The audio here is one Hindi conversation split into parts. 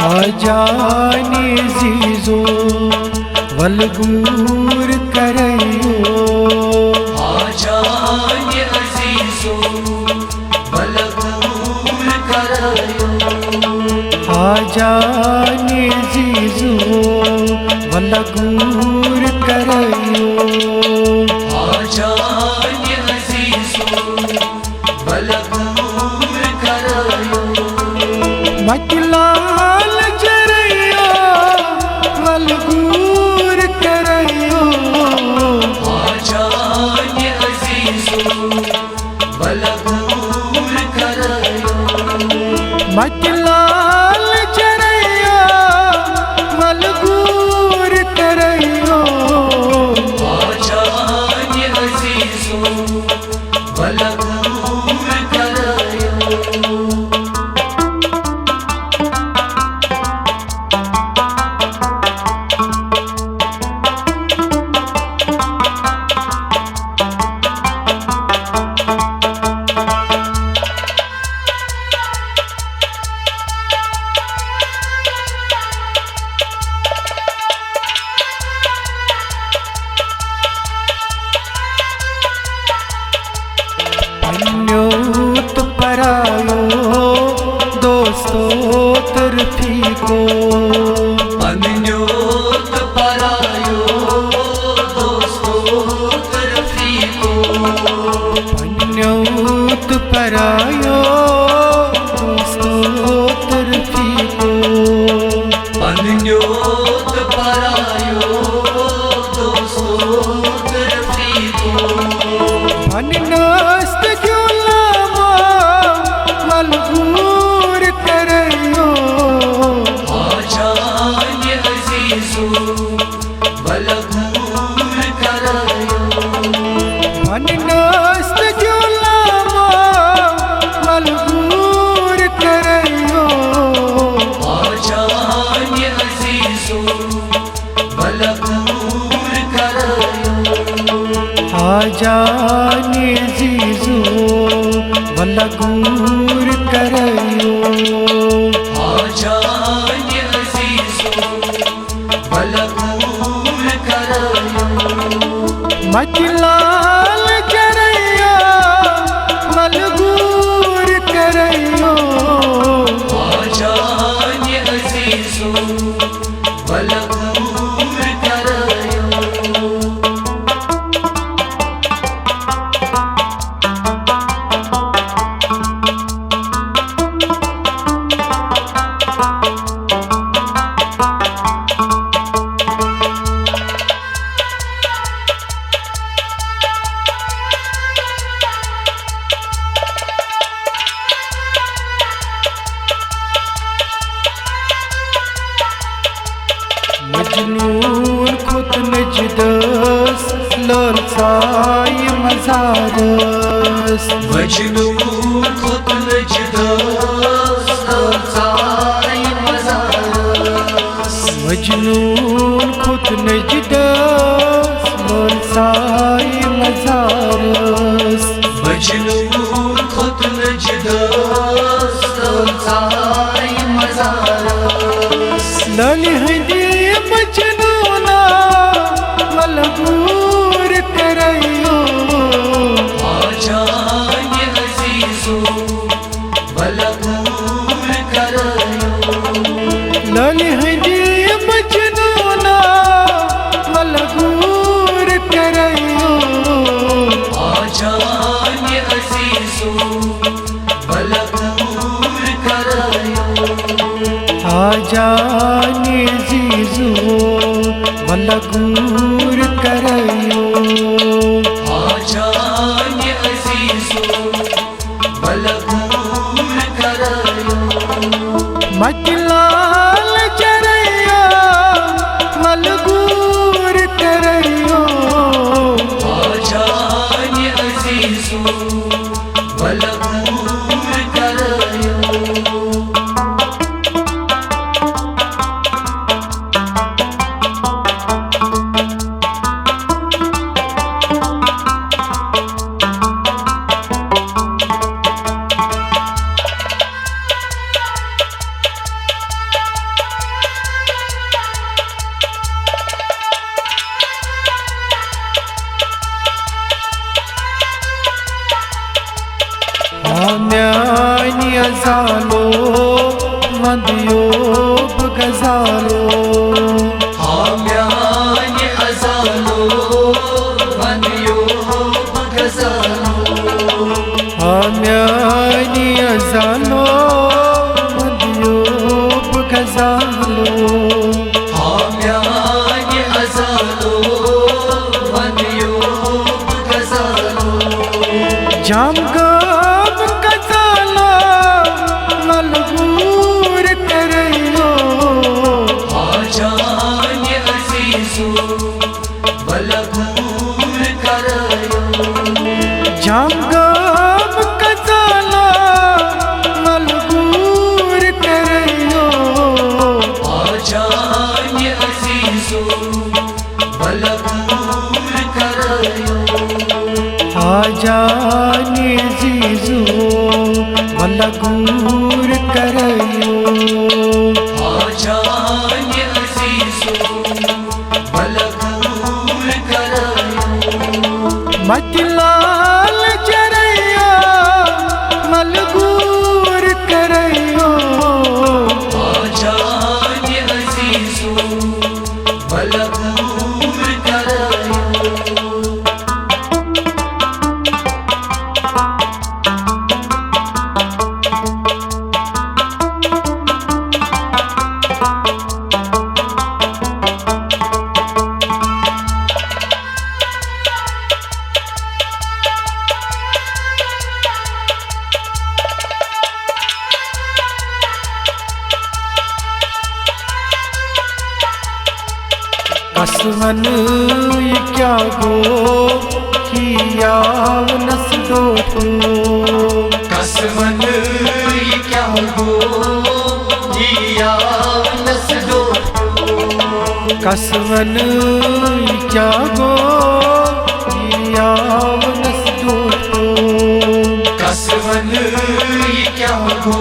आजाने जीजो वलगूर करयो आजाने अजीजो वलगूर करयो आजाने जीजो वलगूर करयो आजाने अजीजो वलगूर करयो मकलाल जरयो वलगूर करयो आजाने अजीजो वलगूर करयो मकलाल जरयो वलगूर करयो आजाने अजीजो वलगूर करयो अन्योत परायो दोस्तों तरफी को अन्योत परायो दोस्तों तरफी को अन्योत परायो दोस्तों तरफी को अन्योत परायो दोस्तों तरफी को अननस्त जुलामा वलगूर करयो आजाने अजीजो वलगूर करयो अननस्त जुलामा वलगूर करयो आजाने अजीजो वलगूर करयो आजाने जीजो वलगूर करयो आजाने अजीजो वलगूर करयो मकलाल जरयो वलगूर करयो आजाने अजीजो वलगूर करयो मजनून खुद नजदस लोल साई मजारस मजनून खुद नजदस साई मजारस मजनून खुद नजदस लोल साई मजारस मजनून खुद नजदस साई मजारस लल हदी मजनूना वलगूर करयो आजाने अजीजो वलगूर करयो लल हदी मजनूना वलगूर करयो आजाने अजीजो वलगूर करयो आजाने जीजो वलगूर करयो आजाने अजीजो वलगूर करयो मकलाल जरयो वलगूर करयो आजाने अजीजो वलगूर करयो अजालो मंदियोब गजालो Hamyani azalo Vanyob gazalo Hamyani अजालो मंदियोब गजालो Hamyani azalo Vanyob gazalo जामगाम गजालो मलगूर करयो Hajani azizu Balagul karayo जामगाम गजालो मलगूर करयो Hajani azizu Balagul karayo आजानी जीजू वलगूर करयो Hajani azizu Balagul karayo Motilal जरयो मलगूर करयो Hajani azizu Balagul karayo कसमन ये क्या गो किया नस दो कसमन ये क्या हो दिया नस दो कसमन ये क्या गो किया नस दो कसमन ये क्या हो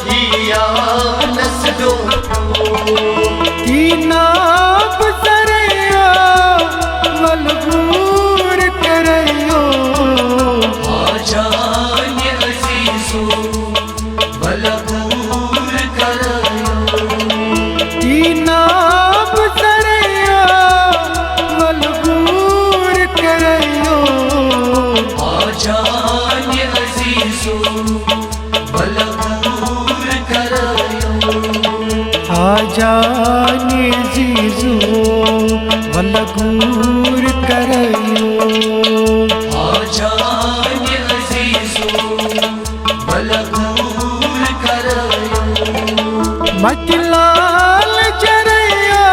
दिया नस दो तीनाब सरयो मलगूर करयो Hajani azizu Balagul karayo तीनाब सरयो मलगूर करयो Hajani azizu Balagul karayo आजानी जीजू वलगूर करयो Hajani azizu Balagul karayo Motilal जरयो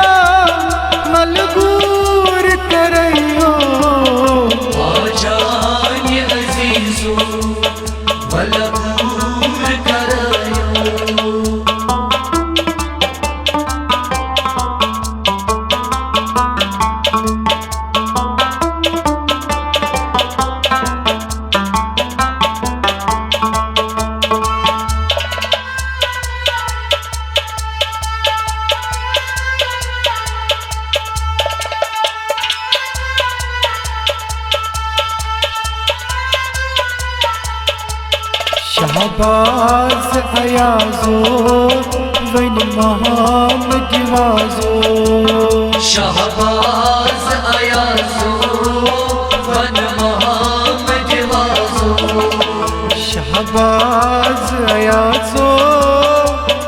मलगूर करयो Hajani azizu Balagul karayo शहबाज अयाजो वन महाम दिवाजो Shahbaz ayazo Van maham jivazo शहबाज अयाजो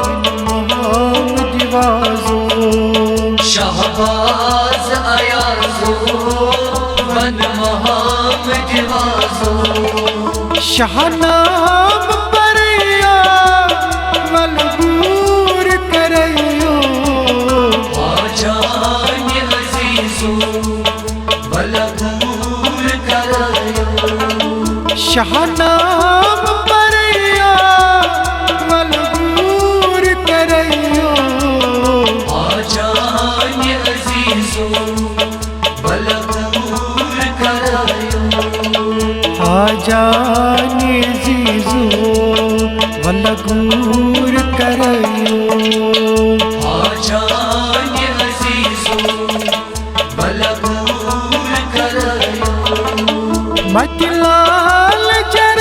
वन महाम दिवाजो Shahbaz ayazo Van maham jivazo शाहनाम परयो मलगूर करयो Hajani azizu Balagul karayo शाहनाम परयो मलगूर करयो Hajani azizu Balagul karayo आजानी जीजू वलगूर करयो Hajani azizu Balagul karayo Motilal जरयो